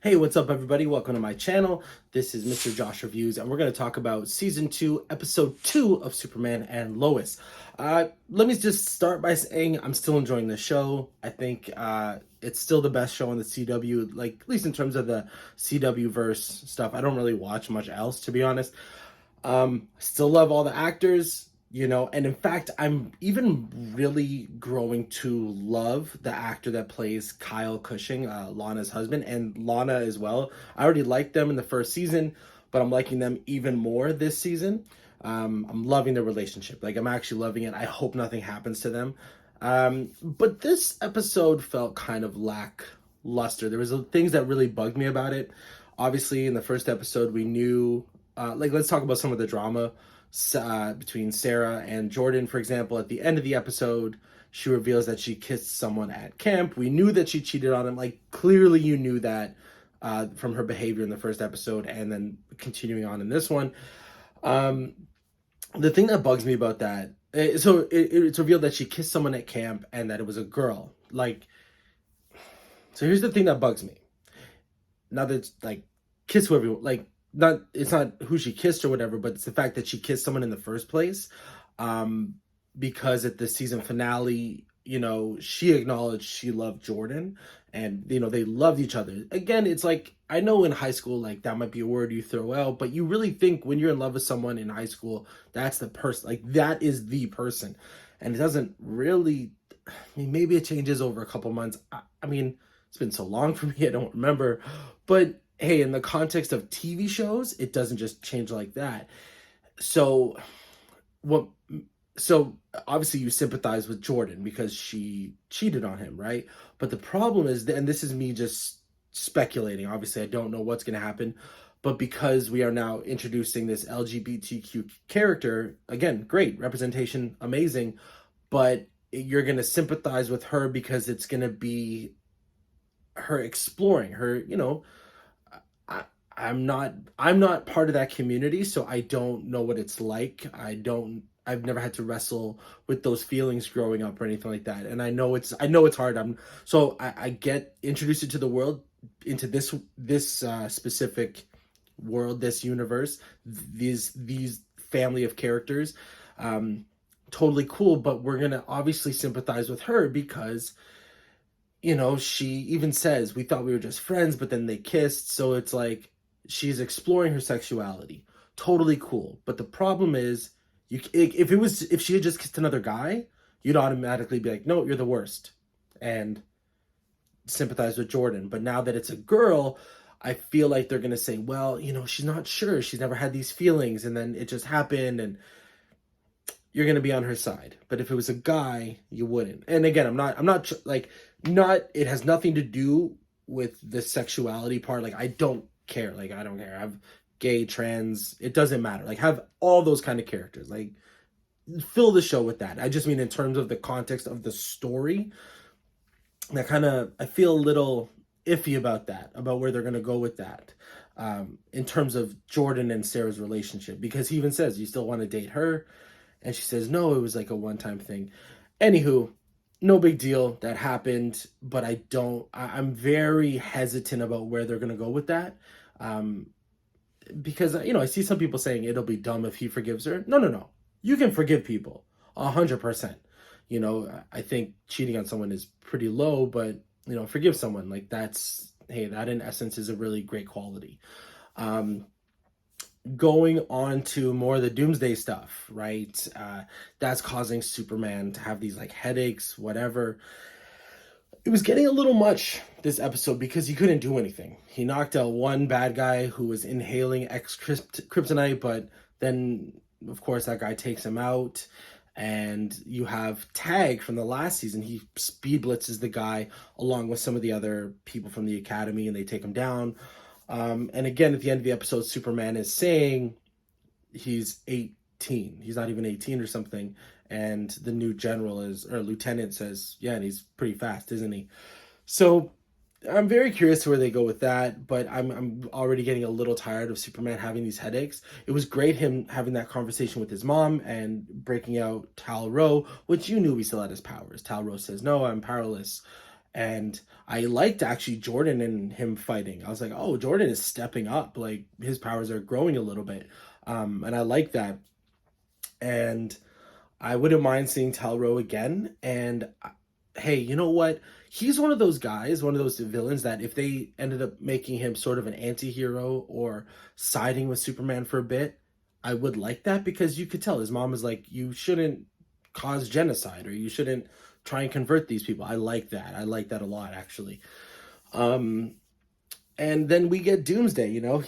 Hey, what's up, everybody? Welcome to my channel. This is Mr. Josh Reviews, and we're going to talk about Season 2, Episode 2 of Superman and Lois. Let me just start by saying I'm still enjoying the show. I think it's still the best show on the CW, like, at least in terms of the CW verse stuff. I don't really watch much else, to be honest. Still love all the actors, and in fact, I'm even really growing to love the actor that plays Kyle Cushing, Lana's husband, and Lana as well. I already liked them in the first season, but I'm liking them even more this season. I'm loving their relationship. Like, I'm actually loving it. I hope nothing happens to them. But this episode felt kind of lackluster. There was things that really bugged me about it. Obviously, in the first episode, we knew let's talk about some of the drama between Sarah and Jordan. For example, at the end of the episode, she reveals that she kissed someone at camp. We knew that she cheated on him. Like, clearly you knew that from her behavior in the first episode and then continuing on in this one. The thing that bugs me about that, it's revealed that she kissed someone at camp and that it was a girl. Like, so here's the thing that bugs me. Now that it's like, kiss whoever you like, not it's not who she kissed or whatever, but it's the fact that she kissed someone in the first place. Because at the season finale, she acknowledged she loved Jordan, and they loved each other. Again, it's like, I know in high school, like, that might be a word you throw out, but you really think when you're in love with someone in high school, that's the person, like, that is the person. And it doesn't really, I mean, maybe it changes over a couple months. I mean, it's been so long for me, I don't remember. But hey, in the context of TV shows, it doesn't just change like that. So what so obviously you sympathize with Jordan because she cheated on him, right? But the problem is, and this is me just speculating, obviously I don't know what's going to happen, but because we are now introducing this LGBTQ character, again, great representation, amazing, but you're going to sympathize with her because it's going to be her exploring her, I, I'm not part of that community, so I don't know what it's like. I've never had to wrestle with those feelings growing up or anything like that. And I know it's hard. I get introduced into the world, into this specific world, this universe, these family of characters. Totally cool, but we're gonna obviously sympathize with her because she even says, we thought we were just friends, but then they kissed. So it's like, she's exploring her sexuality. Totally cool. But the problem is, if she had just kissed another guy, you'd automatically be like, no, you're the worst, and sympathize with Jordan. But now that it's a girl, I feel like they're gonna say, well, she's not sure. She's never had these feelings, and then it just happened, and you're going to be on her side. But if it was a guy, you wouldn't. And again, it has nothing to do with the sexuality part. Like, I don't care. Like, I don't care. I've gay, trans, it doesn't matter. Like, have all those kind of characters. Like, fill the show with that. I just mean in terms of the context of the story, I feel a little iffy about that, about where they're going to go with that. In terms of Jordan and Sarah's relationship, because he even says, you still want to date her? And she says, no, it was like a one-time thing. Anywho, no big deal. That happened, but I'm very hesitant about where they're going to go with that. Because, I see some people saying it'll be dumb if he forgives her. No, no, no. You can forgive people 100%. I think cheating on someone is pretty low, but, forgive someone. Like, that in essence is a really great quality. Going on to more of the doomsday stuff, right? That's causing Superman to have these, like, headaches, whatever. It was getting a little much this episode because he couldn't do anything. He knocked out one bad guy who was inhaling kryptonite, but then, of course, that guy takes him out. And you have Tag from the last season. He speed blitzes the guy along with some of the other people from the academy, and they take him down. And again, at the end of the episode, Superman is saying he's 18. He's not even 18 or something. And the new lieutenant says, yeah, and he's pretty fast, isn't he? So I'm very curious to where they go with that, but I'm already getting a little tired of Superman having these headaches. It was great him having that conversation with his mom and breaking out Tal-Rho, which you knew he still had his powers. Tal-Rho says, no, I'm powerless. And I liked actually Jordan and him fighting. I was like, oh, Jordan is stepping up. Like his powers are growing a little bit. And I like that. And I wouldn't mind seeing Talro again. And hey, you know what? He's one of those guys, one of those villains that if they ended up making him sort of an anti-hero or siding with Superman for a bit, I would like that because you could tell his mom is like, you shouldn't cause genocide or you shouldn't try and convert these people. I like that. I like that a lot, actually. Um, and then we get Doomsday, you know.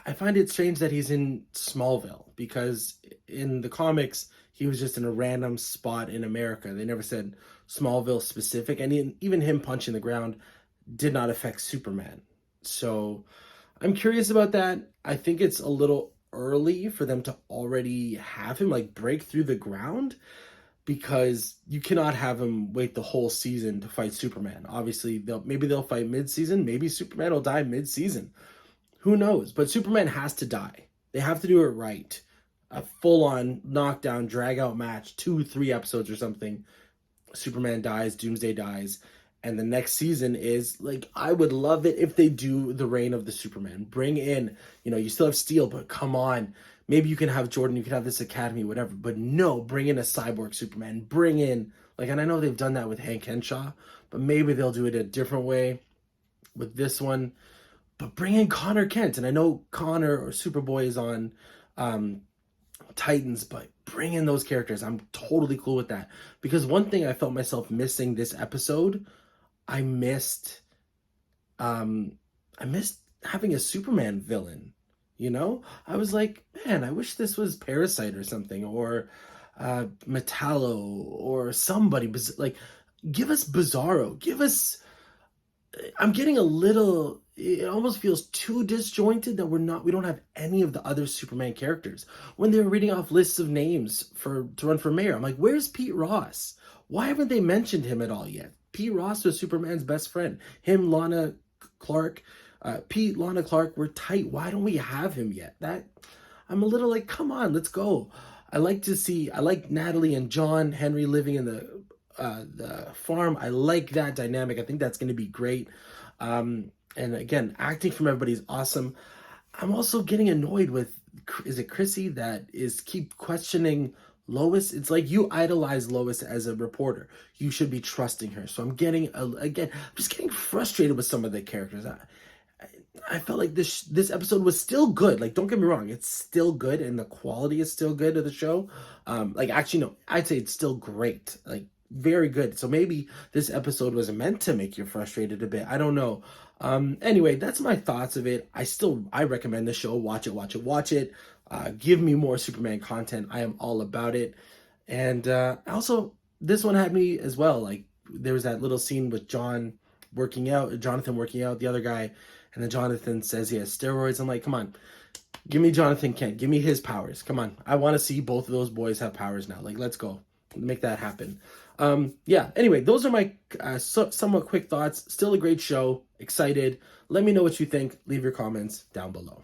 I find it strange that he's in Smallville because in the comics, he was just in a random spot in America. They never said Smallville specific. And even him punching the ground did not affect Superman. So I'm curious about that. I think it's a little early for them to already have him like break through the ground because you cannot have him wait the whole season to fight Superman. Obviously, maybe they'll fight mid-season. Maybe Superman will die mid-season. Who knows? But Superman has to die. They have to do it right. A full-on knockdown, drag-out match, 2-3 episodes or something. Superman dies, Doomsday dies, and the next season is like, I would love it if they do the reign of the Superman. Bring in, you know, you still have Steel, but come on. Maybe you can have Jordan, you can have this Academy, whatever. But no, bring in a cyborg Superman. Bring in, like, and I know they've done that with Hank Henshaw, but maybe they'll do it a different way with this one. But bring in Connor Kent. And I know Connor or Superboy is on Titans, but bring in those characters. I'm totally cool with that. Because one thing I felt myself missing this episode, I missed having a Superman villain. You know, I was like, man, I wish this was Parasite or something, or Metallo, or somebody. Like, give us Bizarro. Give us. I'm getting a little. It almost feels too disjointed that we don't have any of the other Superman characters. When they were reading off lists of names to run for mayor, I'm like, where's Pete Ross? Why haven't they mentioned him at all yet? Pete Ross was Superman's best friend. Him, Lana Clark. Pete, Lana Clark were tight. Why don't we have him yet? That I'm a little like, come on, let's go. I like Natalie and John Henry living in the farm. I like that dynamic. I think that's going to be great. And again, acting from everybody is awesome. I'm also getting annoyed with, is it Chrissy that is keep questioning Lois? It's like you idolize Lois as a reporter. You should be trusting her. So I'm just getting frustrated with some of the characters. I felt like this episode was still good. Like, don't get me wrong, it's still good and the quality is still good of the show. Like, actually, no, I'd say it's still great. Like, very good. So maybe this episode was meant to make you frustrated a bit. I don't know. Anyway, that's my thoughts of it. I recommend the show. Watch it. Give me more Superman content. I am all about it. And also, this one had me as well. Like, there was that little scene with Jonathan working out, the other guy, and then Jonathan says he has steroids. I'm like, come on, give me Jonathan Kent. Give me his powers. Come on. I want to see both of those boys have powers now. Like, let's go. Make that happen. Yeah, anyway, those are my somewhat quick thoughts. Still a great show. Excited. Let me know what you think. Leave your comments down below.